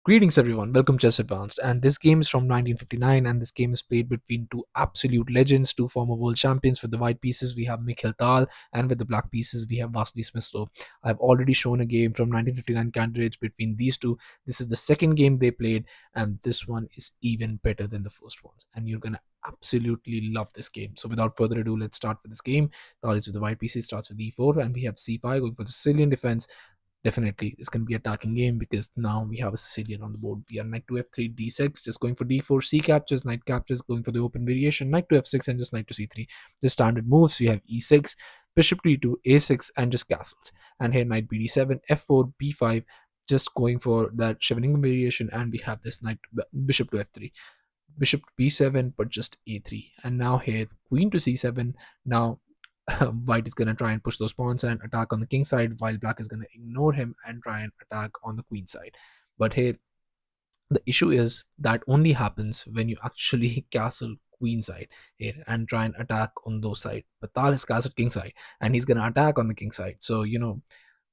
Greetings everyone, welcome Chess Advanced. And this game is from 1959, and this game is played between two absolute legends, two former world champions. With the white pieces, we have Mikhail Tal, and with the black pieces, we have Vassily Smyslov. I've already shown a game from 1959 candidates between these two. This is the second game they played, and this one is even better than the first one. And you're gonna absolutely love this game. So without further ado, let's start with this game. Tal is with the white pieces, starts with e4, and we have c5 going for the Sicilian defense. Definitely it's going to be attacking game because now we have a Sicilian on the board. We are knight to f3, d6, just going for d4, c captures, knight captures, going for the open variation, knight to f6, and just knight to c3. The standard moves, we have e6, bishop to e2, a6, and just castles. And here knight bd7, f4, b5, just going for that Scheveningen variation, and we have this knight bishop to f3, bishop to b7, but just a3. And now here queen to c7. Now white is going to try and push those pawns and attack on the king side, while black is going to ignore him and try and attack on the queen side. But here the issue is that only happens when you actually castle queen side here and try and attack on those side. But Tal has castled king side, and he's going to attack on the king side. So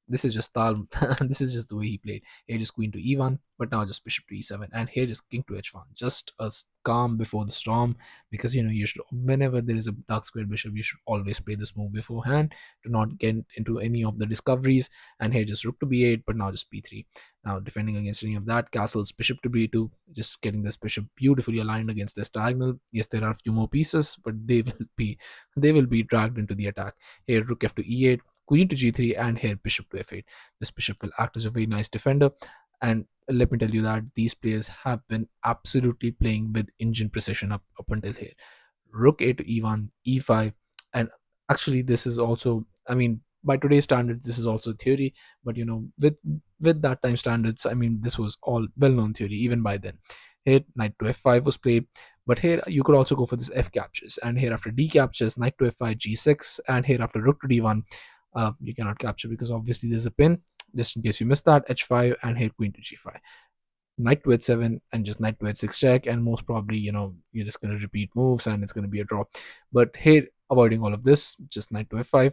this is just Tal. This is just the way he played. Here just queen to e1, but now just bishop to e7, and here just king to h1. Just a calm before the storm, because you should, whenever there is a dark square bishop, you should always play this move beforehand to not get into any of the discoveries. And here just rook to b8, but now just b3. Now defending against any of that, castles bishop to b2, just getting this bishop beautifully aligned against this diagonal. Yes, there are a few more pieces, but they will be dragged into the attack. Here rook f to e8, queen to g3, and here bishop to f8. This bishop will act as a very nice defender. And let me tell you that these players have been absolutely playing with engine precision up until here. Rook a to e1, e5, and actually this is also, I mean, by today's standards this is also theory, but with that time standards, I mean, this was all well-known theory even by then. Here knight to f5 was played, but here you could also go for this f captures, and here after d captures, knight to f5, g6, and here after rook to d1, you cannot capture because obviously there's a pin. Just in case you missed that, h5, and here queen to g5, knight to h7, and just knight to h6 check, and most probably you're just going to repeat moves and it's going to be a draw. But here, avoiding all of this, just knight to f5,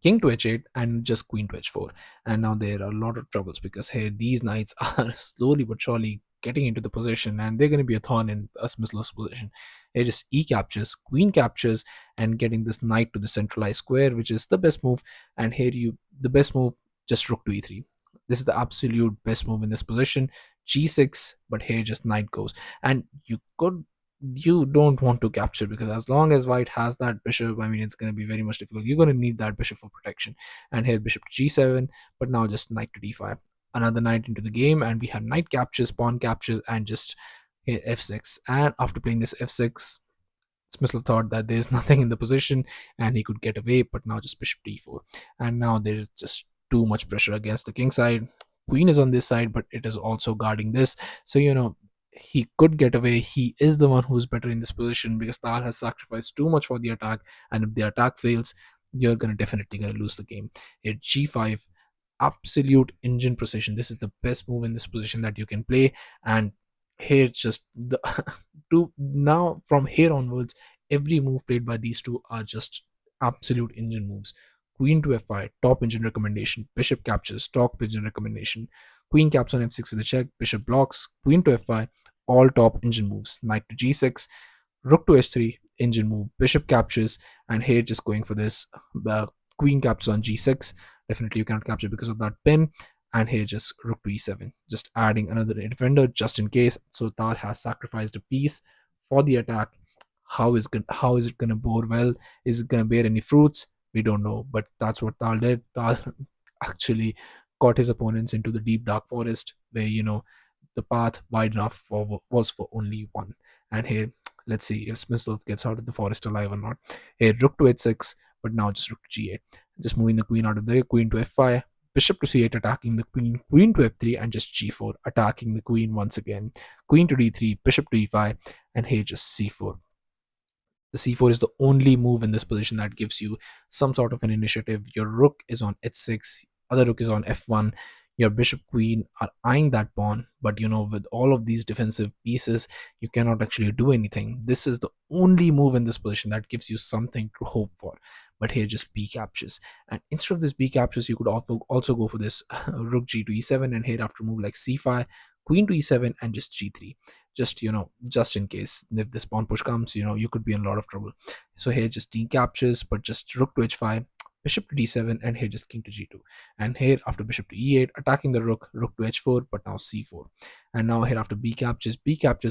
king to h8, and just queen to h4. And now there are a lot of troubles because here these knights are slowly but surely getting into the position, and they're going to be a thorn in a Smyslov's position. Here just e captures, queen captures, and getting this knight to the centralized square, which is the best move. And here the best move, just rook to e3. This is the absolute best move in this position. G6, but here just knight goes, and you don't want to capture, because as long as white has that bishop, I mean, it's going to be very much difficult. You're going to need that bishop for protection. And here bishop to g7, but now just knight to d5, another knight into the game, and we have knight captures, pawn captures, and just here f6. And after playing this f6, Smyslov thought that there's nothing in the position and he could get away, but now just bishop to e4. And now there is just too much pressure against the king side. Queen is on this side, but it is also guarding this. So he could get away. He is the one who's better in this position because Tal has sacrificed too much for the attack, and if the attack fails, you're definitely gonna lose the game. Here g5, absolute engine precision. This is the best move in this position that you can play. And here just the to now from here onwards, every move played by these two are just absolute engine moves. Queen to f5, top engine recommendation. Bishop captures, top engine recommendation. Queen caps on f6 with a check. Bishop blocks. Queen to f5, all top engine moves. Knight to g6, rook to h3, engine move. Bishop captures, and here just going for this queen captures on g6. Definitely you cannot capture because of that pin. And here just rook to e7, just adding another defender just in case. So Tal has sacrificed a piece for the attack. How is it gonna bore well? Is it gonna bear any fruits? We don't know, but that's what Tal did. Tal actually got his opponents into the deep dark forest where the path wide enough was for only one. And here, let's see if Smyslov gets out of the forest alive or not. Here rook to h6, but now just rook to g8, just moving the queen out of there. Queen to f5, bishop to c8, attacking the queen. Queen to f3, and just g4, attacking the queen once again. Queen to d3, bishop to e5, and here just c4. The c4 is the only move in this position that gives you some sort of an initiative. Your rook is on h6, other rook is on f1. Your bishop queen are eyeing that pawn, but with all of these defensive pieces, you cannot actually do anything. This is the only move in this position that gives you something to hope for. But here just b captures, and instead of this b captures, you could also go for this rook g to e7, and here after move like c5, queen to e7 and just g3, just just in case if this pawn push comes, you could be in a lot of trouble. So here just d captures, but just rook to h5, bishop to d7, and here just king to g2. And here after bishop to e8, attacking the rook to h4, but now c4. And now here after b captures,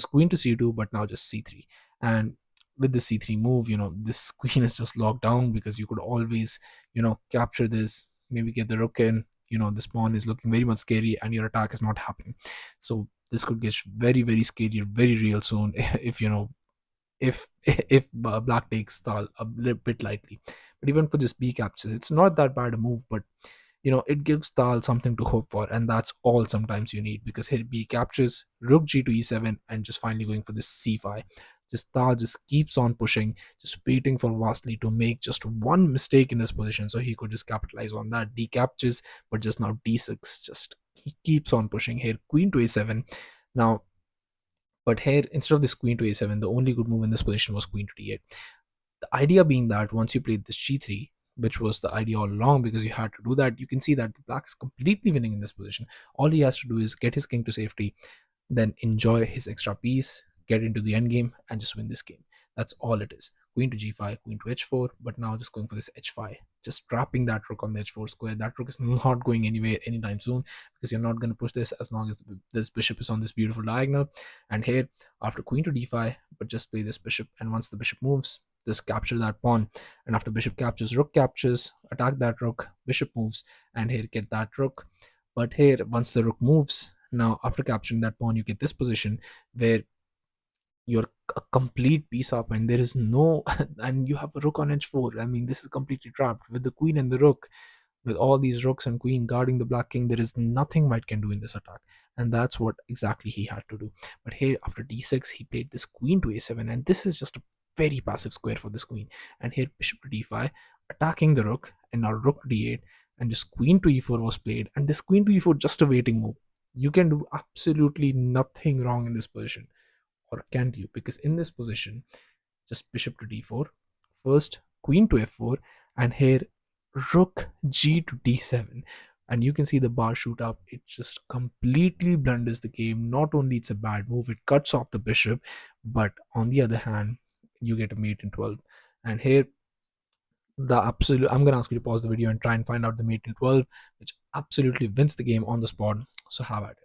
queen to c2, but now just c3. And with the c3 move, this queen is just locked down, because you could always capture this, maybe get the rook in. This pawn is looking very much scary, and your attack is not happening. So this could get very, very scary, very real soon if black takes Tal a little bit lightly. But even for this b captures, it's not that bad a move, but it gives Tal something to hope for, and that's all sometimes you need, because here b captures, rook g to e7, and just finally going for this c5. Just Tal just keeps on pushing, just waiting for Vasily to make just one mistake in this position, so he could just capitalize on that. D captures, but just now d6. Just he keeps on pushing here, queen to a7. Now, but here instead of this queen to a7, the only good move in this position was queen to d8. The idea being that once you played this g3, which was the idea all along, because you had to do that, you can see that the black is completely winning in this position. All he has to do is get his king to safety, then enjoy his extra piece, get into the end game, and just win this game. That's all it is. Queen to g5, queen to h4, but now just going for this h5, just trapping that rook on the h4 square. That rook is not going anywhere anytime soon, because you're not going to push this as long as this bishop is on this beautiful diagonal. And here, after queen to d5, but just play this bishop, and once the bishop moves, just capture that pawn. And after bishop captures, rook captures, attack that rook, bishop moves, and here get that rook. But here, once the rook moves, now after capturing that pawn, you get this position where you're a complete piece up, and there is no and you have a rook on h4. I mean, this is completely trapped with the queen and the rook. With all these rooks and queen guarding the black king, there is nothing white can do in this attack, and that's what exactly he had to do. But here after d6, he played this queen to a7, and this is just a very passive square for this queen. And here bishop to d5, attacking the rook, and now rook to d8, and just queen to e4 was played, and this queen to e4 just a waiting move. You can do absolutely nothing wrong in this position, or can't you? Because in this position, just bishop to d4, first queen to f4, and here rook g to d7. And you can see the bar shoot up. It just completely blunders the game. Not only it's a bad move, it cuts off the bishop, but on the other hand, you get a mate in 12. And here the absolute I'm gonna ask you to pause the video and try and find out the mate in 12, which absolutely wins the game on the spot. So have at it.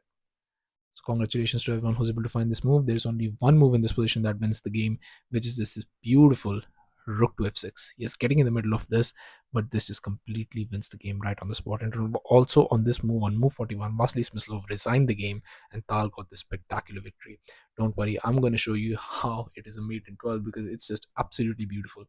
So congratulations to everyone who's able to find this move. There's only one move in this position that wins the game, which is this beautiful rook to f6. Yes, getting in the middle of this, but this just completely wins the game right on the spot. And also on this move, on move 41, Vassily Smyslov resigned the game, and Tal got this spectacular victory. Don't worry, I'm going to show you how it is a mate in 12, because it's just absolutely beautiful.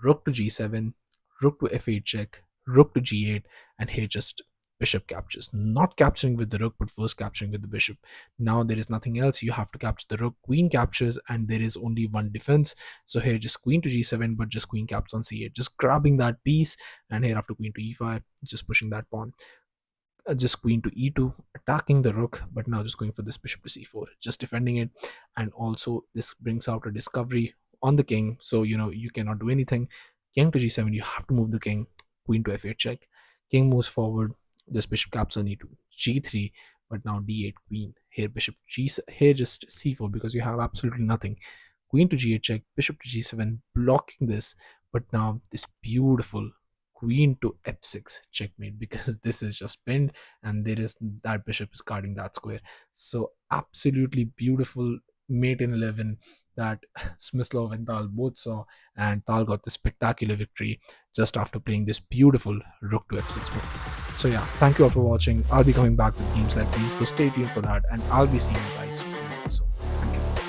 Rook to g7, rook to f8 check, rook to g8, and here just bishop captures. Not capturing with the rook, but first capturing with the bishop. Now there is nothing else. You have to capture the rook. Queen captures, and there is only one defense. So here just queen to g7, but just queen caps on c8, just grabbing that piece. And here after queen to e5, just pushing that pawn. Just queen to e2, attacking the rook, but now just going for this bishop to c4, just defending it. And also this brings out a discovery on the king, so you cannot do anything. King to g7, you have to move the king. Queen to f8 check, king moves forward, this bishop caps on e2, g3, but now d8 queen. Here bishop g, here just c4, because you have absolutely nothing. Queen to g8 check, bishop to g7, blocking this. But now this beautiful queen to f6 checkmate, because this is just pinned, and there is that bishop is guarding that square. So absolutely beautiful mate in 11 that Smyslov and Tal both saw, and Tal got this spectacular victory just after playing this beautiful rook to f6 move. So yeah, thank you all for watching. I'll be coming back with games like these, so stay tuned for that, and I'll be seeing you guys